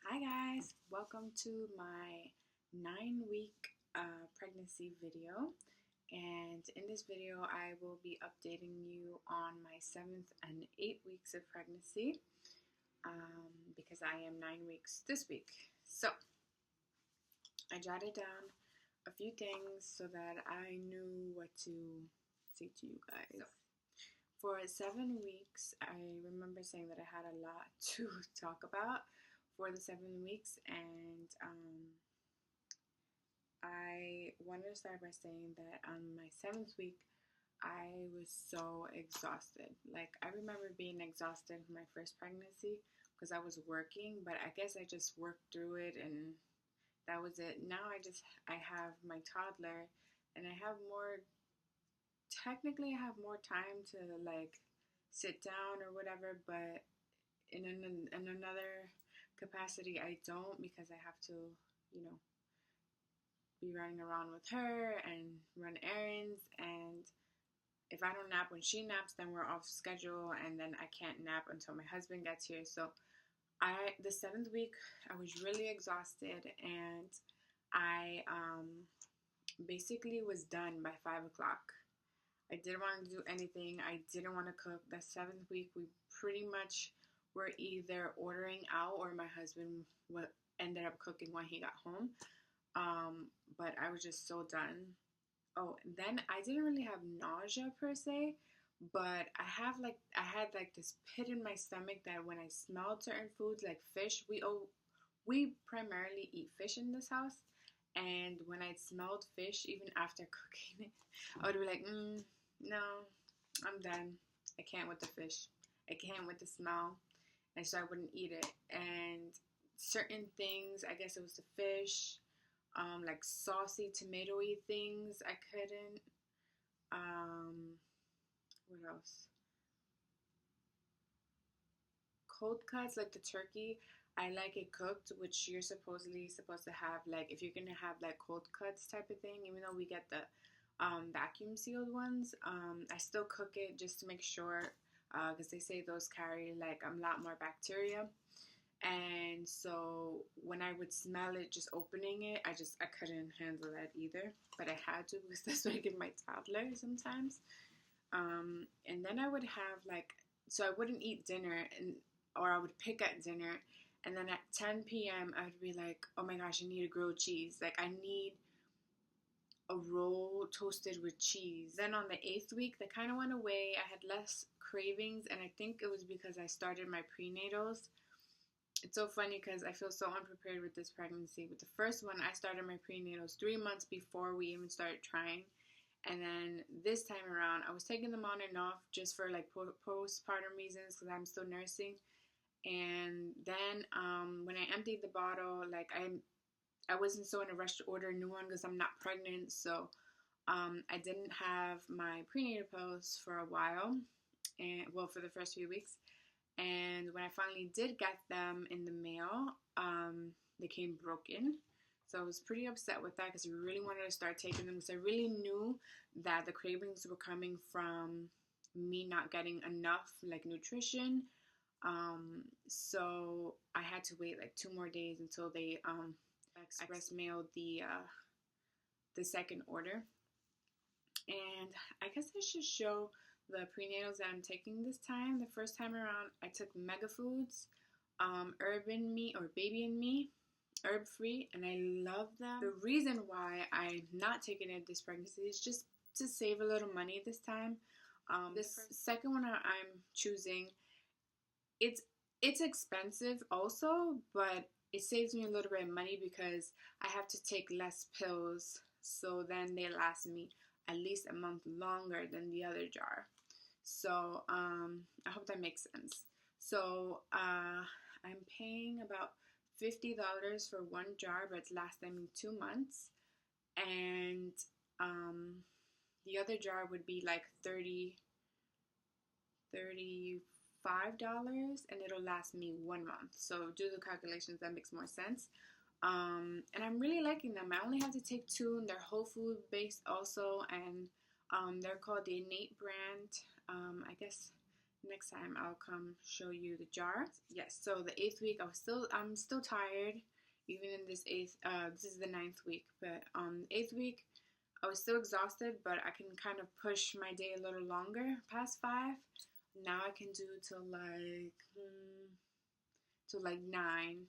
Hi guys, welcome to my 9-week pregnancy video, and in this video I will be updating you on my 7th and 8 weeks of pregnancy because I am 9 weeks this week. So I jotted down a few things so that I knew what to say to you guys. For 7 weeks, I remember saying that I had a lot to talk about for the 7 weeks, and I wanted to start by saying that on my 7th week, I was so exhausted. Like, I remember being exhausted for my first pregnancy because I was working, but I guess I just worked through it and that was it. Now I have my toddler and I have more time to like sit down or whatever, but in another capacity I don't, because I have to, be running around with her and run errands, and if I don't nap when she naps, then we're off schedule, and then I can't nap until my husband gets here. So the 7th week I was really exhausted, and I basically was done by 5 o'clock. I didn't want to do anything. I didn't want to cook. The 7th week, we pretty much were either ordering out or my husband ended up cooking when he got home. But I was just so done. Oh, then I didn't really have nausea per se, but I had like this pit in my stomach that when I smelled certain foods like fish, we primarily eat fish in this house, and when I smelled fish, even after cooking it, I would be like, no, I'm done. I can't with the fish. I can't with the smell. And so I wouldn't eat it. And certain things, I guess it was the fish, like saucy, tomatoey things, I couldn't. What else? Cold cuts, like the turkey, I like it cooked, which you're supposedly supposed to have, like, if you're gonna have like cold cuts type of thing, even though we get the vacuum sealed ones, I still cook it just to make sure, because they say those carry like a lot more bacteria. And so when I would smell it just opening it, I couldn't handle that either, but I had to because that's what I give my toddler sometimes. And then I would have so I wouldn't eat dinner, or I would pick at dinner, and then at 10 p.m. I would be like, oh my gosh, I need a grilled cheese. Like, I need a roll toasted with cheese. Then on the 8th week, that kind of went away. I had less cravings, and I think it was because I started my prenatals. It's so funny because I feel so unprepared with this pregnancy. With the first one, I started my prenatals 3 months before we even started trying. And then this time around, I was taking them on and off just for like postpartum reasons because I'm still nursing. And then when I emptied the bottle, like I wasn't so in a rush to order a new one because I'm not pregnant. So I didn't have my prenatal pills for a while, and well, for the first few weeks. And when I finally did get them in the mail, they came broken. So I was pretty upset with that because I really wanted to start taking them because I really knew that the cravings were coming from me not getting enough like nutrition. So I had to wait like 2 more days until they express mailed the second order. And I guess I should show the prenatals that I'm taking this time. The first time around, I took Mega Foods, Herb and Me, or Baby and Me, herb free, and I love them. The reason why I'm not taking it this pregnancy is just to save a little money this time. This second one I'm choosing, it's expensive also, but it saves me a little bit of money because I have to take less pills, so then they last me at least a month longer than the other jar. So I hope that makes sense. So I'm paying about $50 for one jar, but it's lasting me 2 months. And the other jar would be like $35, and it'll last me 1 month. So do the calculations, that makes more sense. And I'm really liking them. I only have to take 2, and they're whole food based also, and they're called the Innate brand. I guess next time I'll come show you the jar. Yes, so the 8th week I'm still tired, even in this this is the 9th week, but 8th week I was still exhausted, but I can kind of push my day a little longer past 5. Now I can do till like 9,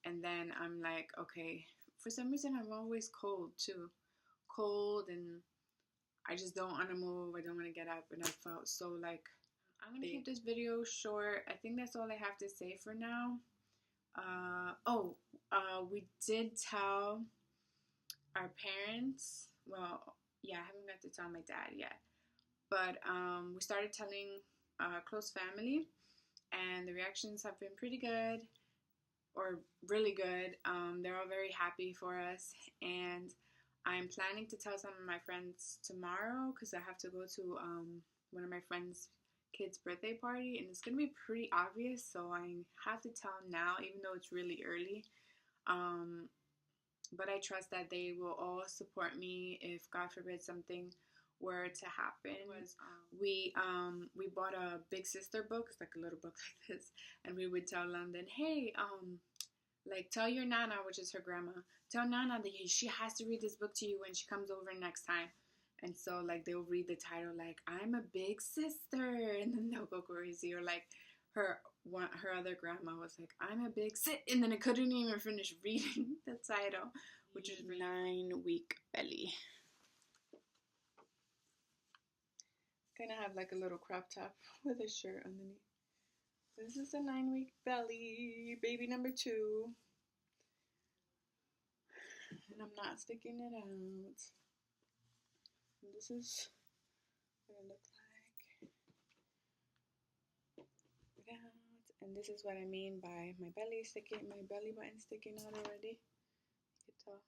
and then I'm like, okay. For some reason I'm always cold too, and I just don't want to move. I don't want to get up, and I felt so like I'm gonna keep this video short. I think that's all I have to say for now. We did tell our parents. Well, yeah, I haven't got to tell my dad yet, but we started telling close family, and the reactions have been pretty good, or really good. They're all very happy for us, and I'm planning to tell some of my friends tomorrow because I have to go to one of my friends' kids' birthday party, and it's gonna be pretty obvious, so I have to tell now, even though it's really early. But I trust that they will all support me if, God forbid, something were to happen. We bought a big sister book. It's like a little book like this, and we would tell London, hey, like, tell your Nana, which is her grandma, tell Nana that she has to read this book to you when she comes over next time. And so, like, they'll read the title, like, I'm a big sister, and then they'll go crazy. Or, like, her other grandma was like, I'm a big and then I couldn't even finish reading the title, which is 9-week belly. Kind of have, like, a little crop top with a shirt underneath. This is a 9-week belly, baby number 2. And I'm not sticking it out. And this is what it looks like. And this is what I mean by my belly button sticking out already. You can tell.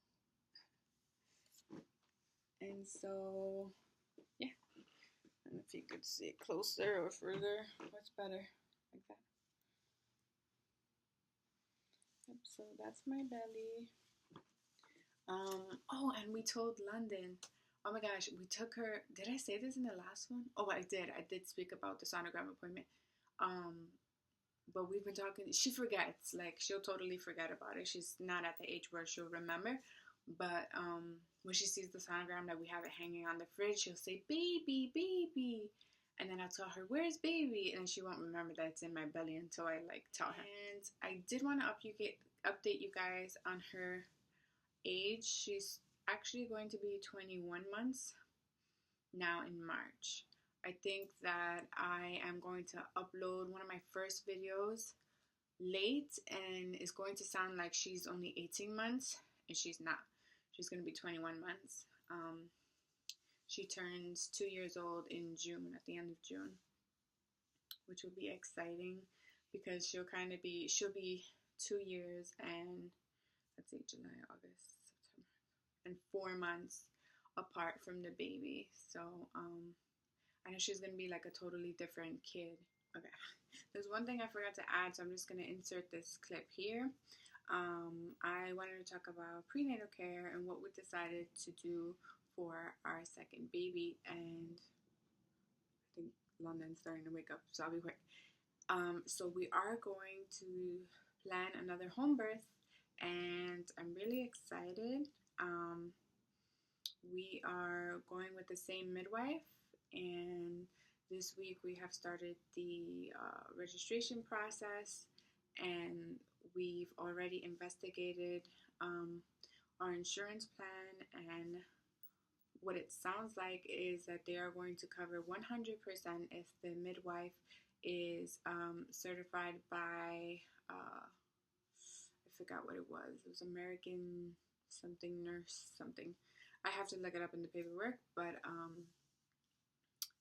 And so, yeah. And if you could see it closer or further, what's better? Like that. Yep, so that's my belly. Oh, and we told London. Oh my gosh, we took her. Did I say this in the last one? Oh, I did. I did speak about the sonogram appointment. But we've been talking. She forgets. Like, she'll totally forget about it. She's not at the age where she'll remember. But when she sees the sonogram that we have it hanging on the fridge, she'll say, baby, baby. And then I'll tell her, where's baby? And she won't remember that it's in my belly until I, like, tell her. And I did want to update you guys on her age. She's actually going to be 21 months now in March. I think that I am going to upload one of my first videos late, and it's going to sound like she's only 18 months, and she's not. She's going to be 21 months. She turns 2 years old in June, at the end of June, which will be exciting because she'll be 2 years and, let's see, July, August, September, and 4 months apart from the baby. So, I know she's going to be like a totally different kid. Okay. There's one thing I forgot to add, so I'm just going to insert this clip here. I wanted to talk about prenatal care and what we decided to do for our second baby, and I think London's starting to wake up, so I'll be quick. So we are going to plan another home birth, and I'm really excited. We are going with the same midwife, and this week we have started the registration process, and we've already investigated our insurance plan, and what it sounds like is that they are going to cover 100% if the midwife is certified by, I forgot what it was. It was American something nurse something. I have to look it up in the paperwork, but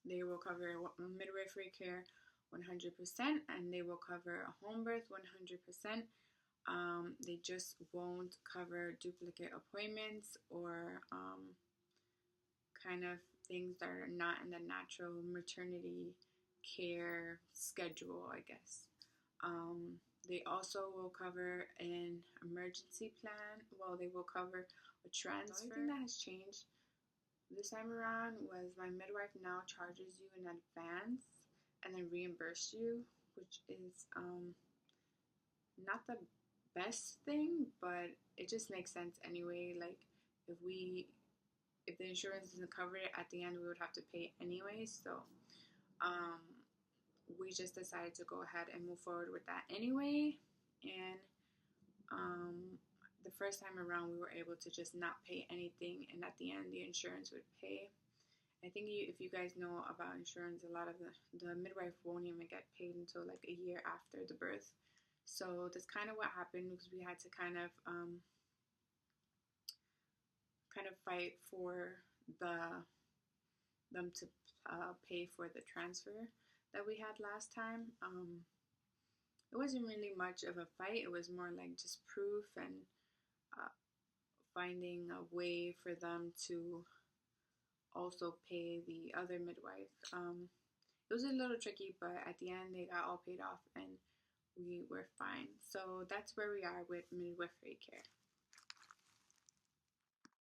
they will cover midwifery care 100%, and they will cover a home birth 100%. They just won't cover duplicate appointments or kind of things that are not in the natural maternity care schedule, I guess. They also will cover an emergency plan. Well, they will cover a transfer. The only thing that has changed this time around was my midwife now charges you in advance, and then reimburse you, which is not the best thing, but it just makes sense anyway. Like if we if the insurance doesn't cover it at the end, we would have to pay anyway. So um, we just decided to go ahead and move forward with that anyway. And the first time around, we were able to just not pay anything, and at the end, the insurance would pay. I think if you guys know about insurance, a lot of the midwife won't even get paid until like a year after the birth. So that's kind of what happened, because we had to kind of fight for them to pay for the transfer that we had last time. It wasn't really much of a fight. It was more like just proof and uh, finding a way for them to also pay the other midwife. It was a little tricky, but at the end they got all paid off and we were fine. So that's where we are with midwifery care.